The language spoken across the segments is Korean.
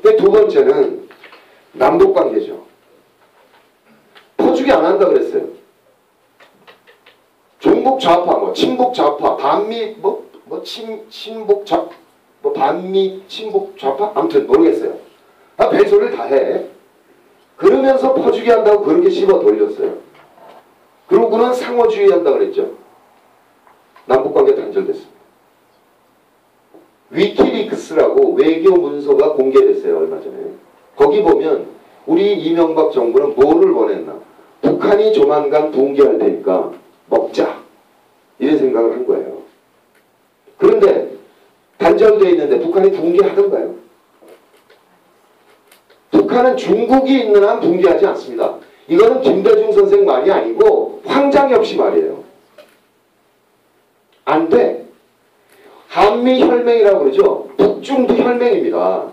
두 번째는 남북관계죠. 퍼주기 안 한다 그랬어요. 종북 좌파, 친북 좌파, 반미 친북 좌 반미 친북 좌파 아무튼 모르겠어요. 별소리를 다 해. 그러면서 퍼주기 한다고 그렇게 씹어 돌렸어요. 그러고는 상호주의 한다 그랬죠. 남북관계 단절됐습니다. 위키리크스라고 외교 문서가 공개됐어요. 얼마 전에. 거기 보면 우리 이명박 정부는 뭐를 원했나. 북한이 조만간 붕괴할 테니까 먹자. 이런 생각을 한 거예요. 그런데 단절되어 있는데 북한이 붕괴하던가요? 북한은 중국이 있는 한 붕괴하지 않습니다. 이거는 김대중 선생 말이 아니고 황장엽 씨 말이에요. 안 돼. 한미혈맹이라고 그러죠. 북중도 혈맹입니다.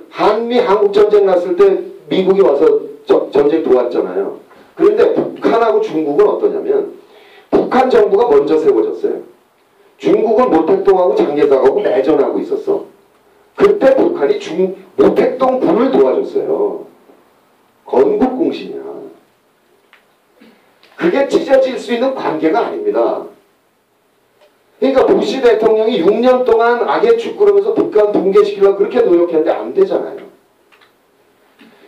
한미 한국전쟁 났을 때 미국이 와서 전쟁 도왔잖아요. 그런데 북한하고 중국은 어떠냐면 북한 정부가 먼저 세워졌어요. 중국은 모택동하고 장개석하고 내전하고 있었어. 그때 북한이 모택동 군을 도와줬어요. 건국공신이야. 그게 찢어질 수 있는 관계가 아닙니다. 그러니까 부시 대통령이 6년 동안 악의 축구하면서 북한 붕괴시키려고 그렇게 노력했는데 안 되잖아요.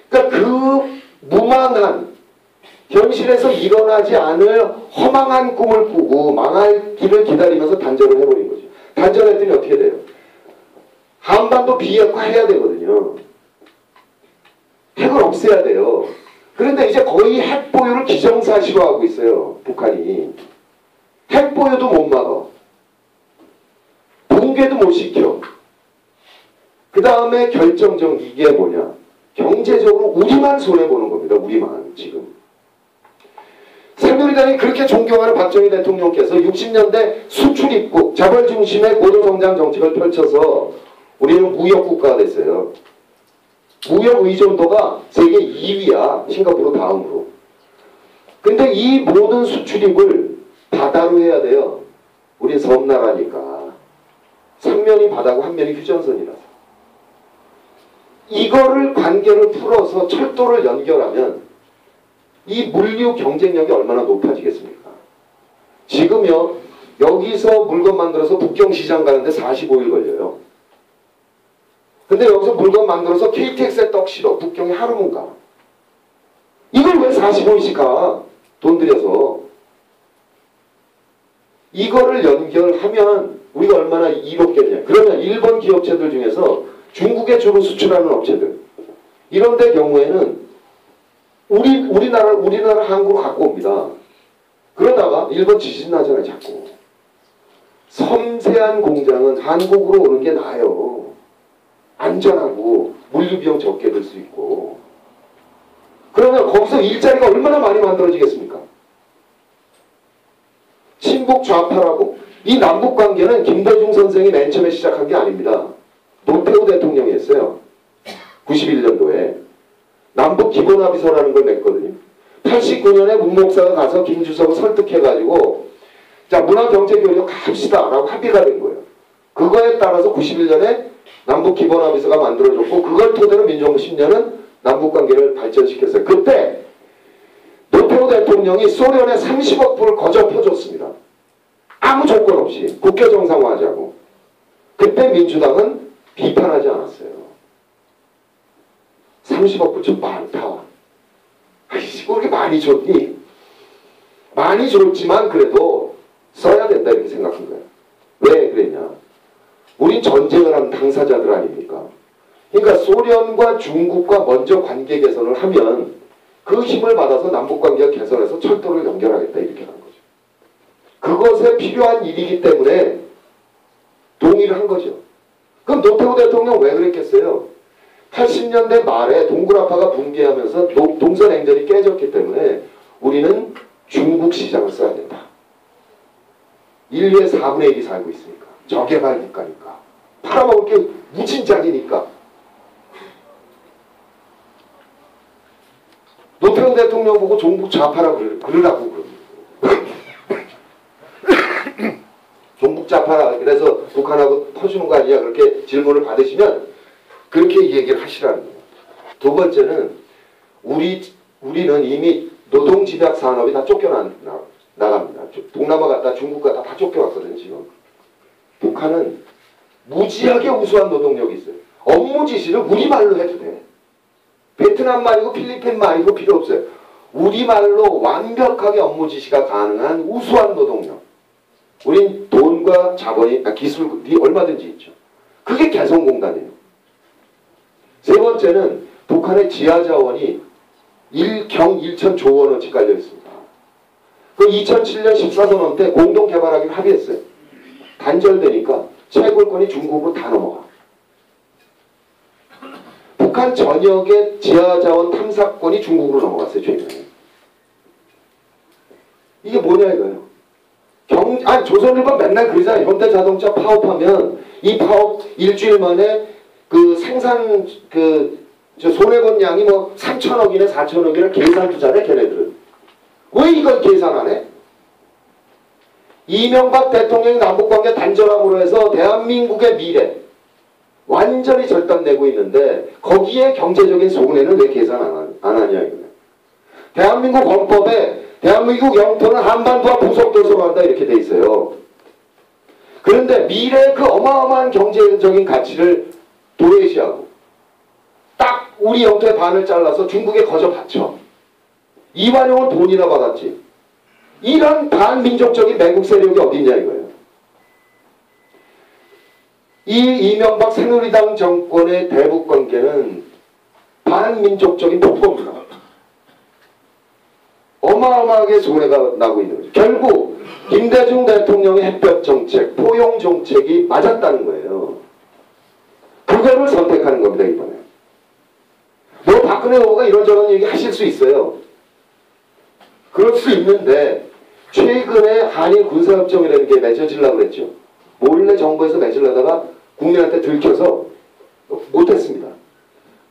그러니까 그 무망한 현실에서 일어나지 않을 허망한 꿈을 꾸고 망할 길을 기다리면서 단절을 해버린 거죠. 단절했더니 어떻게 돼요? 한반도 비핵화해야 되거든요. 핵을 없애야 돼요. 그런데 이제 거의 핵 보유를 기정사실화하고 있어요. 북한이. 핵 보유도 못 막아. 붕괴도 못 시켜. 그 다음에 결정적 이게 뭐냐. 경제적으로 우리만 손해보는 겁니다. 우리만 지금. 새누리당이 그렇게 존경하는 박정희 대통령께서 60년대 수출입국 자발중심의 고도성장 정책을 펼쳐서 우리는 무역국가가 됐어요. 무역 의존도가 세계 2위야. 싱가포르 다음으로. 근데 이 모든 수출입을 바다로 해야 돼요. 우린 섬나라니까. 3면이 바다고 1면이 휴전선이라서. 이거를 관계를 풀어서 철도를 연결하면 이 물류 경쟁력이 얼마나 높아지겠습니까? 지금요. 여기서 물건 만들어서 북경시장 가는데 45일 걸려요. 근데 여기서 물건 만들어서 KTX에 떡 실어. 북경에 하루면 가. 이걸 왜 45일씩 가? 돈 들여서. 이거를 연결하면 우리가 얼마나 이롭겠냐. 그러면 일본 기업체들 중에서 중국에 주로 수출하는 업체들 이런 데 경우에는 우리나라 항구로 갖고 옵니다. 그러다가 일본 지진 나잖아요. 자꾸. 섬세한 공장은 한국으로 오는 게 나아요. 안전하고 물류 비용 적게 들 수 있고. 그러면 거기서 일자리가 얼마나 많이 만들어지겠습니까? 친북 좌파라고? 이 남북관계는 김대중 선생이 맨 처음에 시작한 게 아닙니다. 노태우 대통령이 했어요. 91년도에. 남북 기본합의서라는 걸 냈거든요. 89년에 문 목사가 가서 김주석을 설득해가지고 자 문화경제교류 갑시다 라고 합의가 된 거예요. 그거에 따라서 91년에 남북 기본합의서가 만들어졌고 그걸 토대로 민주정부 10년은 남북관계를 발전시켰어요. 그때 노태우 대통령이 소련에 30억 불을 거저 퍼줬습니다. 아무 조건 없이 국교 정상화하자고. 그때 민주당은 비판하지 않았어요. 30억 불 좀 많다. 아이씨 그렇게 많이 줬니? 많이 줬지만 그래도 써야 된다 이렇게 생각한 거예요. 왜 그랬냐? 우린 전쟁을 한 당사자들 아닙니까? 그러니까 소련과 중국과 먼저 관계 개선을 하면 그 힘을 받아서 남북관계가 개선해서 철도를 연결하겠다 이렇게 한 거죠. 그것에 필요한 일이기 때문에 동의를 한 거죠. 그럼 노태우 대통령 왜 그랬겠어요? 80년대 말에 동굴아파가 붕괴하면서 동서냉전이 깨졌기 때문에 우리는 중국 시장을 써야 된다. 인류의 4분의 1이 살고 있으니까. 저개발 국가니까. 팔아먹을 게 무진장이니까. 노태우 대통령 보고 종북 좌파라고 그러라고 그럽니다. 종북 좌파라 그래서 북한하고 터주는 거 아니냐 그렇게 질문을 받으시면 그렇게 얘기를 하시라는 거예요. 두 번째는 우리는 이미 노동집약 산업이 다 쫓겨나갑니다. 동남아 갔다 중국 갔다 다 쫓겨왔거든요. 지금. 북한은 무지하게 우수한 노동력이 있어요. 업무 지시를 우리말로 해도 돼. 베트남 말이고 필리핀 말이고 필요 없어요. 우리말로 완벽하게 업무 지시가 가능한 우수한 노동력. 우린 돈과 자본이, 기술이 얼마든지 있죠. 그게 개성공단이에요. 세 번째는 북한의 지하자원이 1천 원어치 깔려 있습니다. 그 2007년 14선언 때 공동개발하기로 합의했어요. 단절되니까 채굴권이 중국으로 다 넘어가. 북한 전역의 지하자원 탐사권이 중국으로 넘어갔어요. 최근에. 이게 뭐냐 이거예요. 조선일보 맨날 그러잖아요. 현대자동차 파업하면 이 파업 일주일 만에 그 생산 손해본 양이 뭐 3천억이네 4천억이네 계산 투자네 걔네들은. 왜 이걸 계산 안 해? 이명박 대통령이 남북관계 단절함으로 해서 대한민국의 미래 완전히 절단되고 있는데 거기에 경제적인 손해는 왜 계산 안 하냐 이거예요. 대한민국 헌법에 대한민국 영토는 한반도와 부속도서로 한다 이렇게 돼 있어요. 그런데 미래의 그 어마어마한 경제적인 가치를 도외시하고 딱 우리 영토의 반을 잘라서 중국에 거저 바쳐. 이완용은 돈이나 받았지. 이런 반민족적인 매국 세력이 어딨냐 이거예요. 이 이명박 새누리당 정권의 대북관계는 반민족적인 폭거입니다. 어마어마하게 손해가 나고 있는 거죠. 결국 김대중 대통령의 햇볕 정책, 포용 정책이 맞았다는 거예요. 그거를 선택하는 겁니다. 이번에. 뭐 박근혜 후보가 이런저런 얘기 하실 수 있어요. 그럴 수 있는데 최근에 한일 군사협정이라는 게 맺어지려고 그랬죠. 몰래 정부에서 맺으려다가 국민한테 들켜서 못했습니다.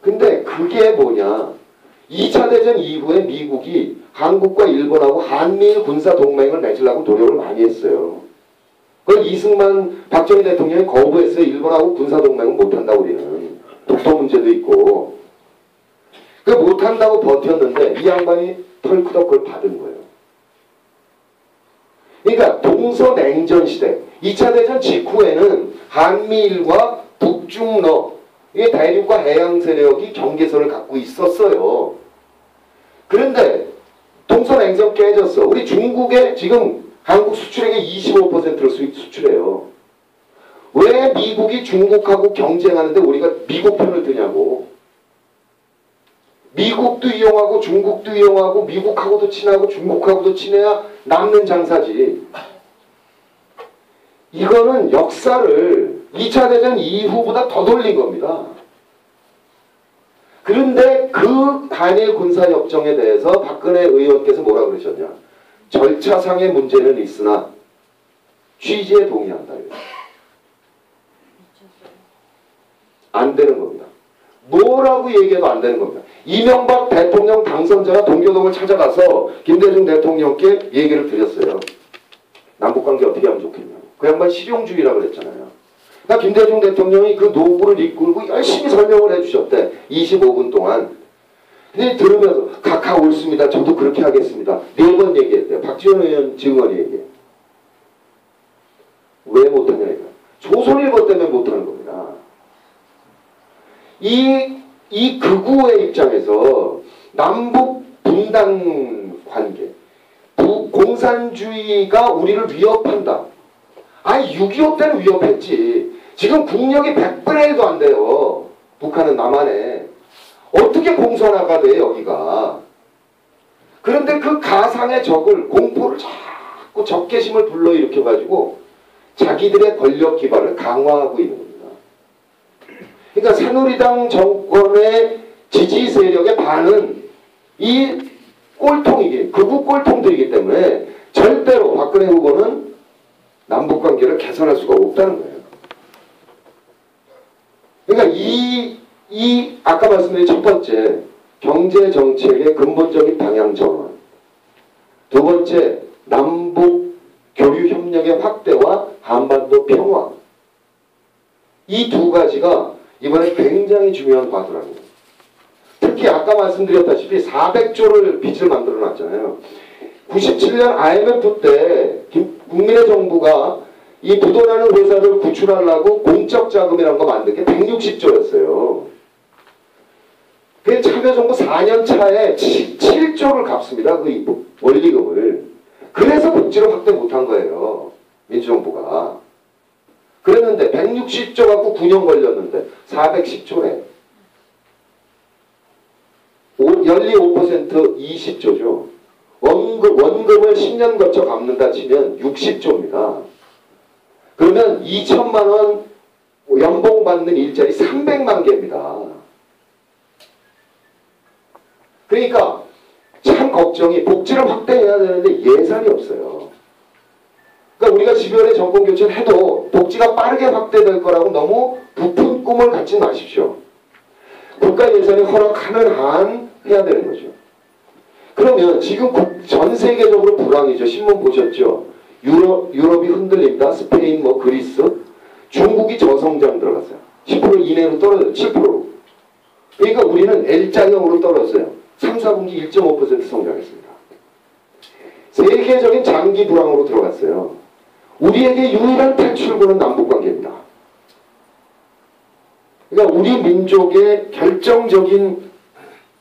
근데 그게 뭐냐. 2차 대전 이후에 미국이 한국과 일본하고 한미일 군사동맹을 맺으려고 노력을 많이 했어요. 그걸 이승만 박정희 대통령이 거부했어요. 일본하고 군사동맹은 못한다고 우리는. 독도 문제도 있고. 그 못한다고 버텼는데 이 양반이 털크덕 그걸 받은 거예요. 그러니까 동서냉전 시대 2차 대전 직후에는 한미일과 북중러 이게 대륙과 해양 세력이 경계선을 갖고 있었어요. 그런데 동서냉전 깨졌어. 우리 중국에 지금 한국 수출액의 25%를 수출해요. 왜 미국이 중국하고 경쟁하는데 우리가 미국 편을 드냐고. 미국도 이용하고 중국도 이용하고 미국하고도 친하고 중국하고도 친해야 남는 장사지. 이거는 역사를 2차 대전 이후보다 더 돌린 겁니다. 그런데 그 한일 군사협정에 대해서 박근혜 의원께서 뭐라 그러셨냐. 절차상의 문제는 있으나 취지에 동의한다. 안 되는 겁니다. 뭐라고 얘기해도 안 되는 겁니다. 이명박 대통령 당선자가 동교동을 찾아가서 김대중 대통령께 얘기를 드렸어요. 남북관계 어떻게 하면 좋겠냐고. 그 양반 실용주의라고 그랬잖아요. 그러니까 김대중 대통령이 그 노고를 이끌고 열심히 설명을 해주셨대. 25분 동안. 근데 들으면서 각하 옳습니다. 저도 그렇게 하겠습니다. 4번 얘기했대요. 박지원 의원 증언이 얘기해. 왜 못하냐 이거. 조선일보 때문에 못하는 겁니다. 이 극우의 입장에서 남북 분단 관계, 공산주의가 우리를 위협한다. 아니 6.25 때는 위협했지. 지금 국력이 100분의 1도 안 돼요. 북한은 남한에. 어떻게 공산화가 돼 여기가. 그런데 그 가상의 적을 공포를 자꾸 적개심을 불러일으켜가지고 자기들의 권력 기반을 강화하고 있는 겁니다. 그러니까 새누리당 정권의 지지 세력의 반은 이 꼴통이기, 극우 꼴통들이기 때문에 절대로 박근혜 후보는 남북관계를 개선할 수가 없다는 거예요. 그러니까 아까 말씀드린 첫 번째 경제정책의 근본적인 방향 전환, 두 번째 남북 교류 협력의 확대와 한반도 평화, 이 두 가지가 이번에 굉장히 중요한 과도라는 거예요. 특히 아까 말씀드렸다시피 400조를 빚을 만들어 놨잖아요. 97년 IMF 때 국민의 정부가 이 부도나는 회사를 구출하려고 공적 자금이라는 거 만든 게 160조였어요. 그 참여정부 4년 차에 7조를 갚습니다. 그 원리금을. 그래서 복지를 확대 못한 거예요. 민주정부가. 그랬는데 160조 갖고 9년 걸렸는데 410조래. 연리 5% 20조죠. 원금을 10년 거쳐 갚는다 치면 60조입니다. 그러면 2천만 원 연봉 받는 일자리 300만 개입니다. 그러니까 참 걱정이 복지를 확대해야 되는데 예산이 없어요. 그러니까 우리가 12월에 정권 교체를 해도 복지가 빠르게 확대될 거라고 너무 부푼 꿈을 갖지 마십시오. 국가 예산이 허락하는 한 해야 되는 거죠. 그러면 지금 전 세계적으로 불황이죠. 신문 보셨죠? 유럽이 흔들린다. 스페인, 그리스, 중국이 저성장 들어갔어요. 10% 이내로 떨어져요. 7%. 그러니까 우리는 L자형으로 떨어졌어요. 3, 4분기 1.5% 성장했습니다. 세계적인 장기 불황으로 들어갔어요. 우리에게 유일한 탈출구는 남북관계입니다. 그러니까 우리 민족의 결정적인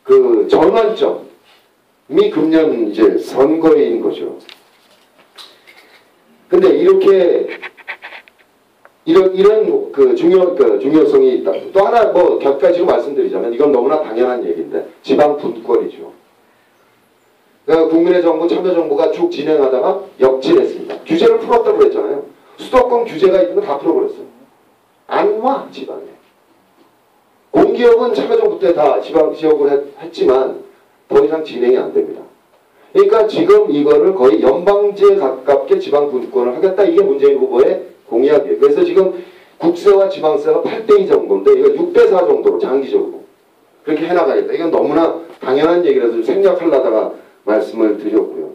그 전환점이 금년 이제 선거인 거죠. 근데 이런 그 중요성이 있다. 또 하나 곁가지로 말씀드리자면 이건 너무나 당연한 얘기인데 지방 분권이죠. 그러니까 국민의 정부, 참여정부가 쭉 진행하다가 역진했습니다. 규제를 풀었다고 그랬잖아요. 수도권 규제가 있는 거 다 풀어버렸어요. 안 와, 지방에. 공기업은 참여정부 때 다 지방 지역을 했지만 더 이상 진행이 안 됩니다. 그러니까 지금 이거를 거의 연방제에 가깝게 지방 분권을 하겠다. 이게 문재인 후보의 공약이에요. 그래서 지금 국세와 지방세가 8대2 정도인데 이거 6대4 정도로 장기적으로 그렇게 해나가겠다. 이건 너무나 당연한 얘기라서 생략하려다가 말씀을 드렸고요.